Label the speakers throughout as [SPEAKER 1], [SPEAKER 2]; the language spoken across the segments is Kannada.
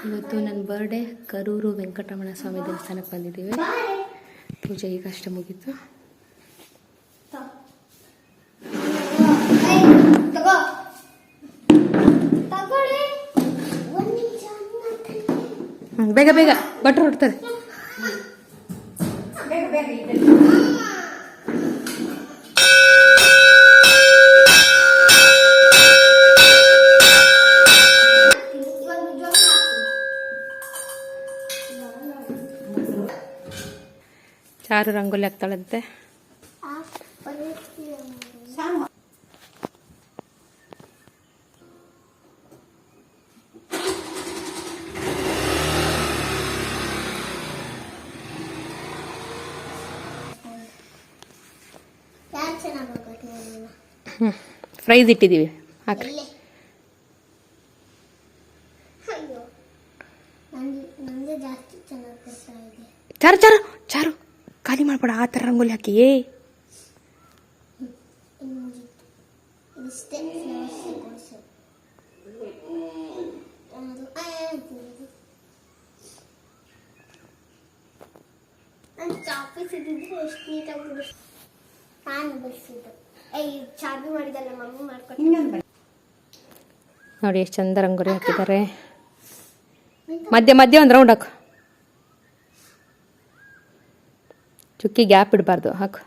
[SPEAKER 1] ಇವತ್ತು ನನ್ನ ಬರ್ಡೇ. ಕರೂರು ವೆಂಕಟರಮಣ ಸ್ವಾಮಿ ದೇವಸ್ಥಾನಕ್ಕೆ ಬಂದಿದ್ದೀವಿ. ಪೂಜೆ ಈಗಷ್ಟೇ ಮುಗೀತು. ಬೇಗ ಬೇಗ ಭಟ್ರು ಹೊಡ್ತಾರೆ. ಚಾರು ರಂಗೋಲಿ ಹಾಕ್ತಾಳಂತೆ. ಫ್ರೈಸ್ ಇಟ್ಟಿದ್ದೀವಿ, ಹಾಕ್ರಿ. ಚಾರು ಚಾರು ಚಾರು ಖಾಲಿ ಮಾಡ್ಬೇಡ, ಆ ಥರ ರಂಗೋಲಿ ಹಾಕಿ. ನೋಡಿ ಎಷ್ಟು ಚಂದ ರಂಗೋಲಿ ಹಾಕಿದ್ದಾರೆ. ಮಧ್ಯ ಮಧ್ಯ ಒಂದು ರೌಂಡ್ ಹಾಕು, ಚುಕ್ಕಿ ಗ್ಯಾಪ್ ಇಡಬಾರ್ದು, ಹಾಕು.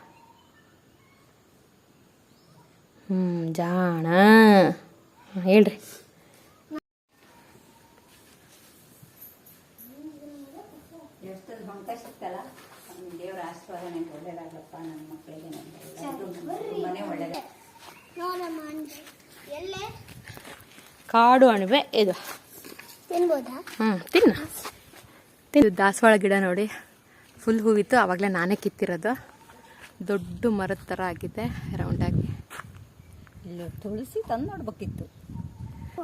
[SPEAKER 1] ಜಾಣ ಹೇಳ್ರಿ. ಕಾಡು ಅಣಬೆ ಇದು ತಿನ್ನು. ದಾಸವಾಳ ಗಿಡ ನೋಡಿ ಫುಲ್ ಹೂವಿತ್ತು, ಆವಾಗಲೇ ನಾನೇ ಕಿತ್ತಿರೋದು. ದೊಡ್ಡ ಮರದ ಥರ ಆಗಿದೆ ರೌಂಡಾಗಿ.
[SPEAKER 2] ಇಲ್ಲ ತುಳಸಿ ತಂದು ನೋಡ್ಬೇಕಿತ್ತು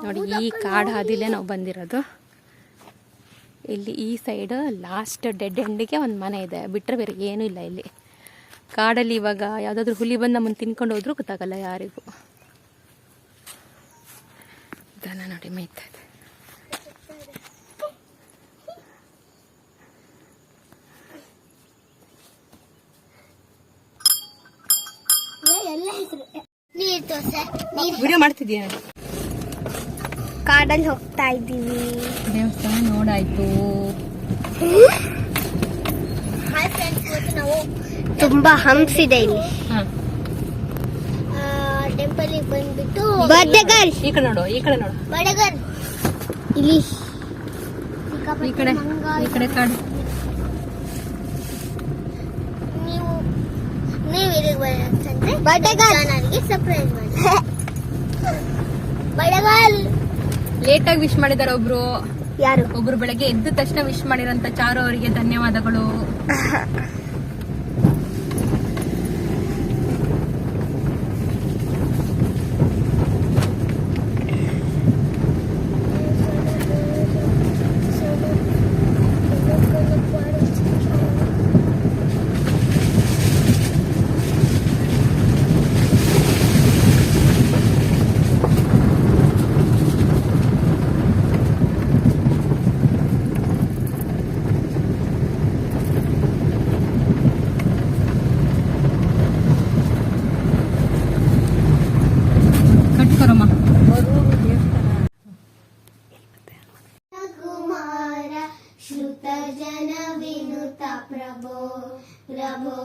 [SPEAKER 1] ನೋಡಿ. ಈ ಕಾಡು ಹಾದಿಲೇ ನಾವು ಬಂದಿರೋದು. ಇಲ್ಲಿ ಈ ಸೈಡ್ ಲಾಸ್ಟ್ ಡೆಡ್ ಎಂಡಿಗೆ ಒಂದು ಮನೆ ಇದೆ, ಬಿಟ್ಟರೆ ಬೇರೆ ಏನೂ ಇಲ್ಲ ಇಲ್ಲಿ ಕಾಡಲ್ಲಿ. ಇವಾಗ ಯಾವುದಾದ್ರೂ ಹುಲಿ ಬಂದು ನಮ್ಮನ್ನು ತಿನ್ಕೊಂಡು ಹೋದ್ರೂ ಗೊತ್ತಾಗಲ್ಲ ಯಾರಿಗೂ. ದನ ನೋಡಿ ಮೇಯ್ತಾ ಇದೆ. ವಿಡಿಯೋ ಮಾಡ್ತಿದ್ದೀಯ?
[SPEAKER 3] ಕಾಡಲ್ಲಿ ಹೋಗ್ತಾ ಇದ್ದೀವಿ.
[SPEAKER 1] ದೇವಸ್ಥಾನ ನೋಡಾಯ್ತು.
[SPEAKER 3] ನಾವು ತುಂಬಾ ಹಂಪ್ಸ್ ಇದೆ ಇಲ್ಲಿ. ಟೆಂಪಲ್ ಬಂದ್ಬಿಟ್ಟು ಬಡಗರ್.
[SPEAKER 1] ಈ ಕಡೆ ನೋಡು, ಈ ಕಡೆ ನೋಡು,
[SPEAKER 3] ಬಡಗರ್. ಇಲ್ಲಿ
[SPEAKER 1] ಈ ಕಡೆ ಕಾಡು.
[SPEAKER 3] ನೀವು ಇಲ್ಲಿಗೆ ಬರೋದಂದ್ರೆ ಬಡಗರ್ ನನಗೆ ಸರ್ಪ್ರೈಸ್ ಮಾಡಿ. ಬಡಗರ್
[SPEAKER 1] ಲೇಟಾಗಿ ವಿಶ್ ಮಾಡಿದಾರೆ ಒಬ್ರು.
[SPEAKER 3] ಯಾರು?
[SPEAKER 1] ಒಬ್ರು ಬೆಳಗ್ಗೆ ಎದ್ದ ತಕ್ಷಣ ವಿಶ್ ಮಾಡಿರೋಂತ ಚಾರು ಅವರಿಗೆ ಧನ್ಯವಾದಗಳು.
[SPEAKER 3] प्रभो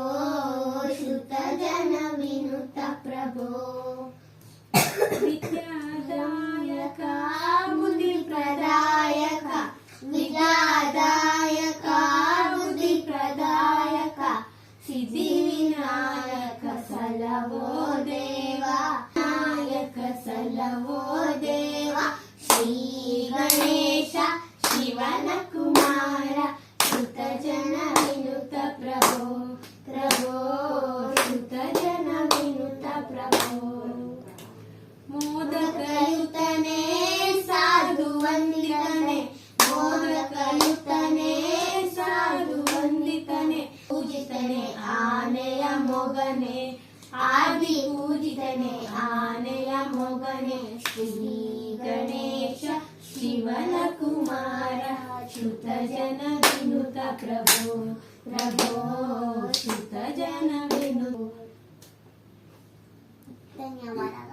[SPEAKER 3] श्रुत जन विनुत प्रभो विद्यादायक बुद्धि प्रदायक विद्यादायक बुद्धि प्रदायक सिद्धि विनायक सलवो देवा नायक सलवो देवा श्री गणेश शिवन कुमार श्रुत जन विनुत प्रभो प्रभो श्रुत जन विनुत प्रभो मोदकयुतने साधु वंदितने मोदकयुतने साधु वंदितने पूजितने आनेय मोगने आदि पूजितने आनेय मोगने श्री गणेश शिव
[SPEAKER 1] ಕುಮಾರ ಶ್ರುತ ಜನ ವಿನುತ ಪ್ರಭೋ ಪ್ರಭೋ ಶ್ರುತ ಜನ ವಿನು
[SPEAKER 3] ಧನ್ಯವಾದಗಳು.